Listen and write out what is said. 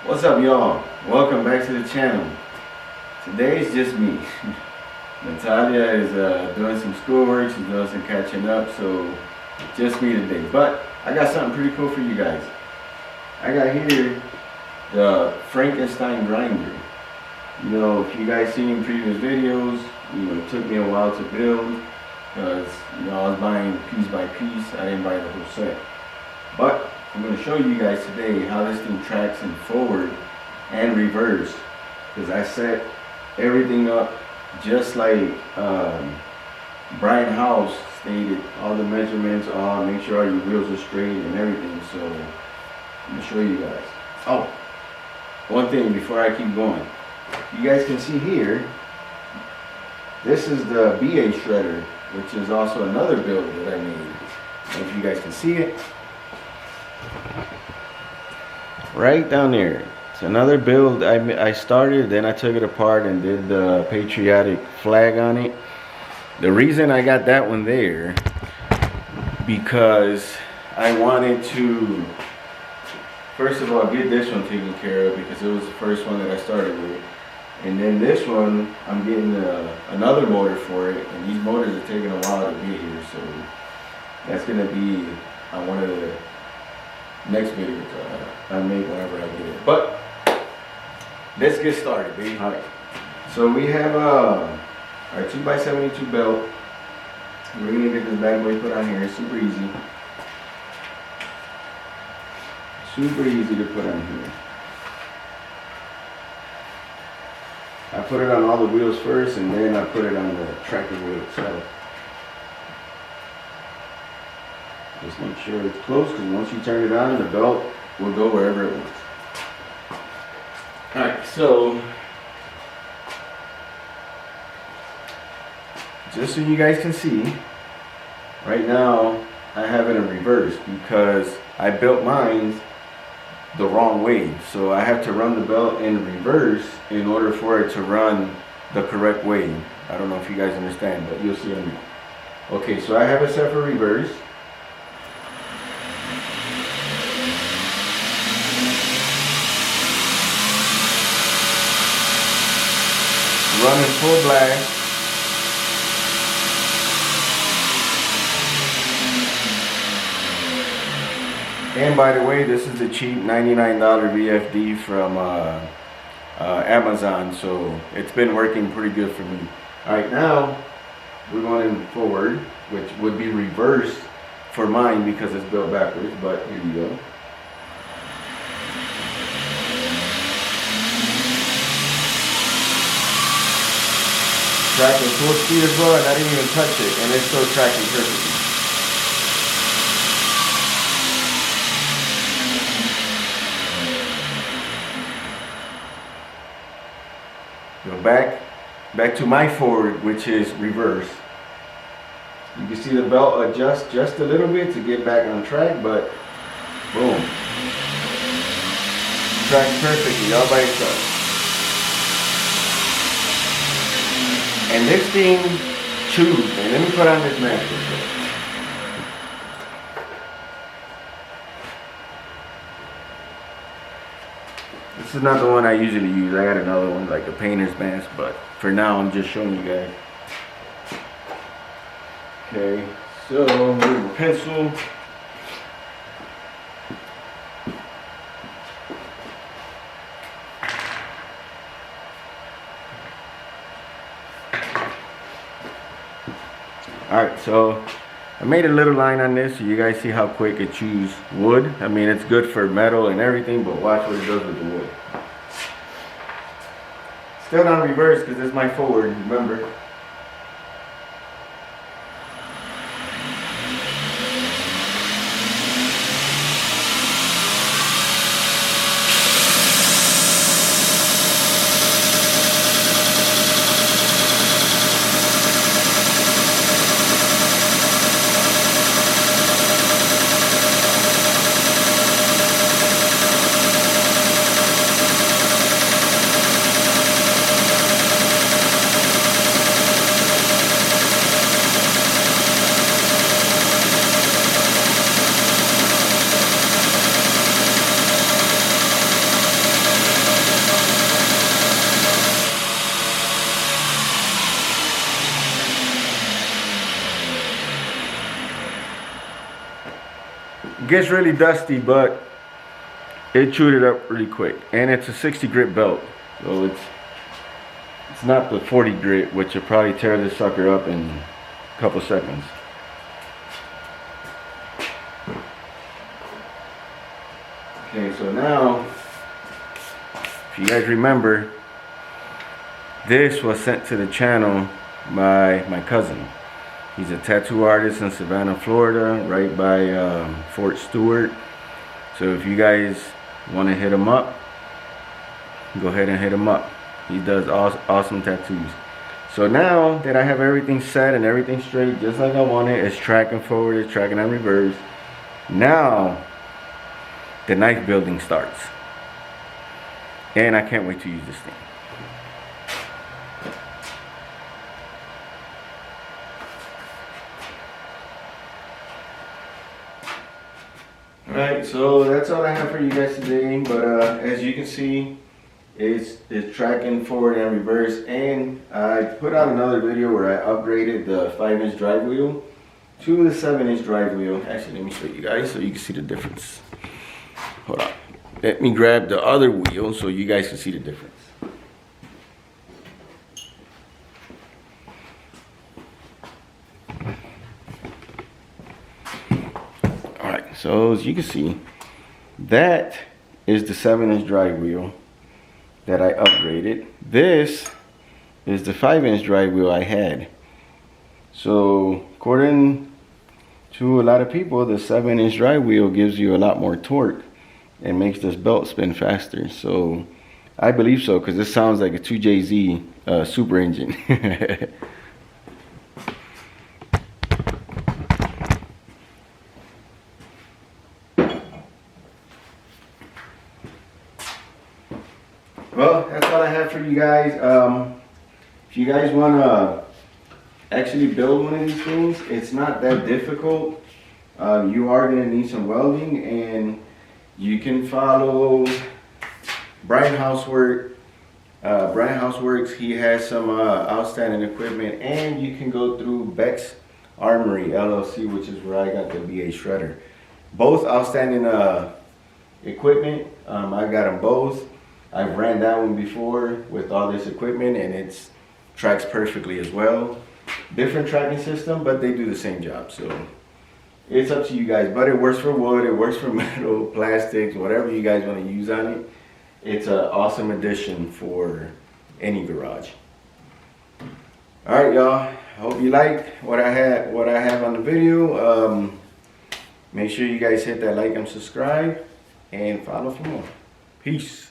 What's up, y'all? Welcome back to the channel. Today is just me. Natalia is doing some schoolwork, she's doing some catching up, so just me today. But I got something pretty cool for you guys. I got here the Frankenstein grinder. You know, if you guys seen previous videos, you know, it took me a while to build because, you know, I was buying piece by piece. I didn't buy the whole set. But I'm going to show you guys today how this thing tracks in forward and reverse, because I set everything up just like Brian House stated. All the measurements are, make sure all your wheels are straight and everything. So I'm going to show you guys. Oh, one thing before I keep going. You guys can see here, this is the BA shredder, which is also another build that I made. If you guys can see it, right down there, it's another build I started, then I took it apart and did the patriotic flag on it. The reason I got that one there, because I wanted to first of all get this one taken care of, because it was the first one that I started with. And then this one, I'm getting another motor for it, and these motors are taking a while to get here, so that's gonna be on one of the next videos I make whenever I get it. But let's get started, baby. All right. So we have our 2x72 belt. We're gonna get this bad boy put on here. It's super easy. Super easy to put on here. I put it on all the wheels first, and then I put it on the tractor wheel itself. Just make sure it's close, because once you turn it on, the belt will go wherever it wants. Alright, so just so you guys can see, right now I have it in reverse because I built mine the wrong way. So I have to run the belt in reverse in order for it to run the correct way. I don't know if you guys understand, but you'll see in a minute. Okay, so I have it set for reverse. Running full blast. And by the way, this is a cheap $99 VFD from Amazon, so it's been working pretty good for me. Alright, now we're going forward, which would be reverse for mine because it's built backwards, but here you go. Tracking full speed as well, and I didn't even touch it, and it's still tracking perfectly. Go back to my forward, which is reverse. You can see the belt adjust just a little bit to get back on track, but boom. Tracks perfectly all by itself. And this thing chews, man. Let me put on this mask real quick. This is not the one I usually use. I got another one, like a painter's mask, but for now I'm just showing you guys. Okay, so move the pencil. Alright, so I made a little line on this so you guys see how quick it chews wood. I mean, it's good for metal and everything, but watch what it does with the wood. Still not reverse because it's my forward, remember. It gets really dusty, but it chewed it up really quick. And it's a 60 grit belt, so it's not the 40 grit, which will probably tear this sucker up in a couple seconds. Okay, so now, if you guys remember, this was sent to the channel by my cousin. He's a tattoo artist in Savannah, Florida, right by Fort Stewart. So if you guys want to hit him up, go ahead and hit him up. He does awesome tattoos. So now that I have everything set and everything straight, just like I want it, it's tracking forward, it's tracking in reverse. Now the knife building starts. And I can't wait to use this thing. Alright, so that's all I have for you guys today, but as you can see, it's tracking forward and reverse, and I put out another video where I upgraded the 5-inch drive wheel to the 7-inch drive wheel. Actually, let me show you guys so you can see the difference. Hold on. Let me grab the other wheel so you guys can see the difference. Alright, so as you can see, that is the 7-inch drive wheel that I upgraded. This is the 5-inch drive wheel I had. So according to a lot of people, the 7-inch drive wheel gives you a lot more torque and makes this belt spin faster. So I believe so, because this sounds like a 2JZ super engine. Well, that's all I have for you guys. If you guys want to actually build one of these things, it's not that difficult. You are going to need some welding, and you can follow Brian Houseworks. Brian Houseworks, he has some outstanding equipment, and you can go through Beck's Armory LLC, which is where I got the BA shredder. Both outstanding equipment. I got them both. I've ran that one before with all this equipment, and it tracks perfectly as well. Different tracking system, but they do the same job. So it's up to you guys. But it works for wood, it works for metal, plastics, whatever you guys want to use on it. It's an awesome addition for any garage. All right, y'all. I hope you liked what I have on the video. Make sure you guys hit that like and subscribe, and follow for more. Peace.